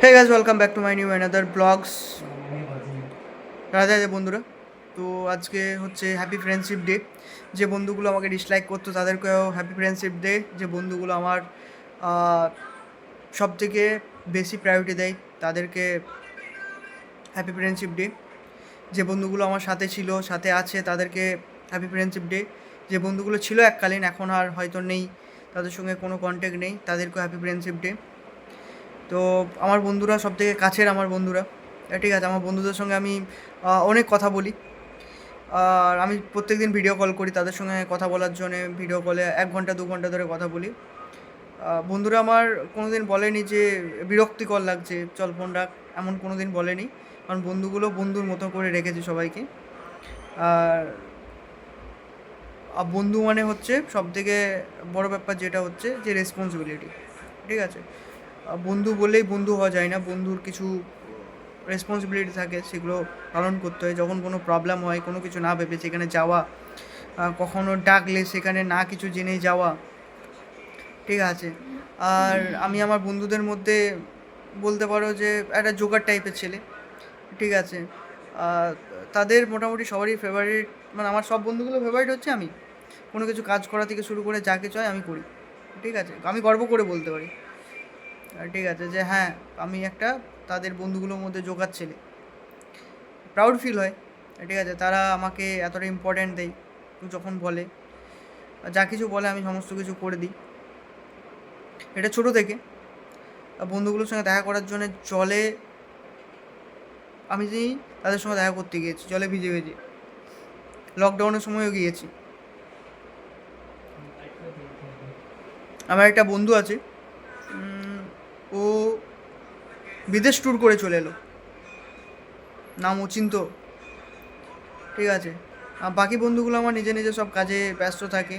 Hey guys, welcome back to my new another blogs. Radhe Radhe বন্ধুরা। তো আজকে হচ্ছে হ্যাপি ফ্রেন্ডশিপ ডে। যে বন্ধুগুলো আমাকে ডিসলাইক করতো তাদেরকেও হ্যাপি ফ্রেন্ডশিপ ডে। যে বন্ধুগুলো আমার সব থেকে বেশি প্রায়োরিটি দেয় তাদেরকে হ্যাপি ফ্রেন্ডশিপ ডে। যে বন্ধুগুলো আমার সাথে ছিল, সাথে আছে, তাদেরকে হ্যাপি ফ্রেন্ডশিপ ডে। যে বন্ধুগুলো ছিল এককালীন, এখন আর হয়তো নেই, তাদের সঙ্গে কোনো কন্ট্যাক্ট নেই, তাদেরকেও হ্যাপি ফ্রেন্ডশিপ ডে। তো আমার বন্ধুরা সবথেকে কাছের, আমার বন্ধুরা, ঠিক আছে, আমার বন্ধুদের সঙ্গে আমি অনেক কথা বলি। আর আমি প্রত্যেকদিন ভিডিও কল করি তাদের সঙ্গে কথা বলার জন্যে। ভিডিও কলে 1 ঘন্টা 2 ঘন্টা ধরে কথা বলি। বন্ধুরা আমার কোনো দিন বলেনি যে বিরক্তিকর লাগছে, চল ফোন রাখ, এমন কোনো দিন বলেনি। কারণ বন্ধুগুলো বন্ধুর মতো করে রেখেছি সবাইকে। আর বন্ধু মানে হচ্ছে সবথেকে বড় ব্যাপার যেটা হচ্ছে যে রেসপন্সিবিলিটি, ঠিক আছে। বন্ধু বললেই বন্ধু হওয়া যায় না, বন্ধুর কিছু রেসপন্সিবিলিটি থাকে, সেগুলো পালন করতে হয়। যখন কোনো প্রবলেম হয়, কোনো কিছু না ভেবে সেখানে যাওয়া, কখনো ডাকলে সেখানে না কিছু জেনেই যাওয়া, ঠিক আছে। আর আমি আমার বন্ধুদের মধ্যে বলতে পারো যে একটা জোকার টাইপের ছেলে, ঠিক আছে। আহ, তাদের মোটামুটি সবারই ফেভারিট, মানে আমার সব বন্ধুগুলো ফেভারিট হচ্ছে আমি। কোনো কিছু কাজ করা থেকে শুরু করে যা কিছু হয় আমি করি, ঠিক আছে। আমি গর্ব করে বলতে পারি, ঠিক আছে, যে হ্যাঁ, আমি একটা তাদের বন্ধুগুলোর মধ্যে জোগাড় ছেলে। প্রাউড ফিল হয়, ঠিক আছে। তারা আমাকে এতটা ইম্পর্ট্যান্ট দেয়, যখন বলে, যা কিছু বলে আমি সমস্ত কিছু করে দিই। এটা ছোটো থেকে বন্ধুগুলোর সঙ্গে দেখা করার জন্য জলে আমি তাদের সঙ্গে দেখা করতে গিয়েছি, জলে ভিজে ভিজে। লকডাউনের সময়ও গিয়েছি। আমার একটা বন্ধু আছে, ও বিদেশ ট্যুর করে চলে এলো, নাম অচিন্ত, ঠিক আছে। আর বাকি বন্ধুগুলো আমার নিজে নিজে সব কাজে ব্যস্ত থাকে।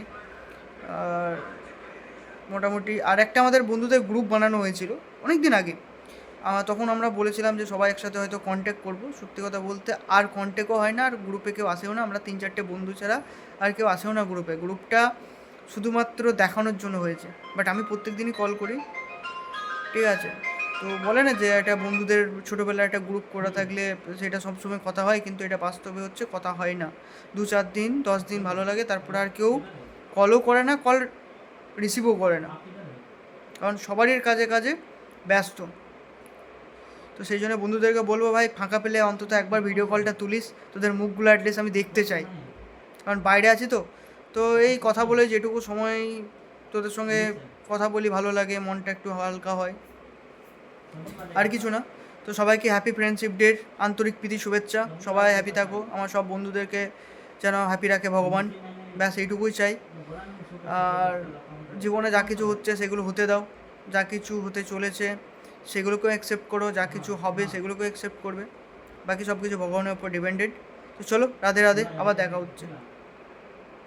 আর মোটামুটি আর একটা আমাদের বন্ধুদের গ্রুপ বানানো হয়েছিল অনেক দিন আগে। তখন আমরা বলেছিলাম যে সবাই একসাথে হয়তো কন্ট্যাক্ট করবো। সত্যি কথা বলতে আর কন্ট্যাক্টও হয় না, আর গ্রুপে কেউ আসেও না। আমরা 3-4টে বন্ধু ছাড়া আর কেউ আসেও না গ্রুপে। গ্রুপটা শুধুমাত্র দেখানোর জন্য হয়েছে, বাট আমি প্রত্যেক দিনই কল করি, ঠিক আছে। তো বলে না যে একটা বন্ধুদের ছোটোবেলায় একটা গ্রুপ করা থাকলে সেটা সবসময় কথা হয়, কিন্তু এটা বাস্তবে হচ্ছে কথা হয় না। 2-4 দিন 10 দিন ভালো লাগে, তারপরে আর কেউ কলও করে না, কল রিসিভও করে না, কারণ সবারই কাজে কাজে ব্যস্ত। তো সেই জন্য বন্ধুদেরকে বলবো, ভাই ফাঁকা পেলে অন্তত একবার ভিডিও কলটা তুলিস, তোদের মুখগুলো অ্যাটলিস্ট আমি দেখতে চাই, কারণ বাইরে আছি তো। তো এই কথা বলে যেটুকু সময় তোদের সঙ্গে কথা বলি, ভালো লাগে, মনটা একটু হালকা হয়, আর কিছু না। তো সবাইকে হ্যাপি ফ্রেন্ডশিপ ডের আন্তরিক প্রীতি শুভেচ্ছা। সবাই হ্যাপি থাকো, আমার সব বন্ধুদেরকে যেন হ্যাপি রাখে ভগবান, ব্যাস এইটুকুই চাই। আর জীবনে যা কিছু হচ্ছে সেগুলো হতে দাও, যা কিছু হতে চলেছে সেগুলোকেও অ্যাকসেপ্ট করো, যা কিছু হবে সেগুলোকেও অ্যাকসেপ্ট করবে, বাকি সব কিছু ভগবানের উপর ডিপেন্ডেড। তো চলো, রাধে রাধে, আবার দেখা হচ্ছে।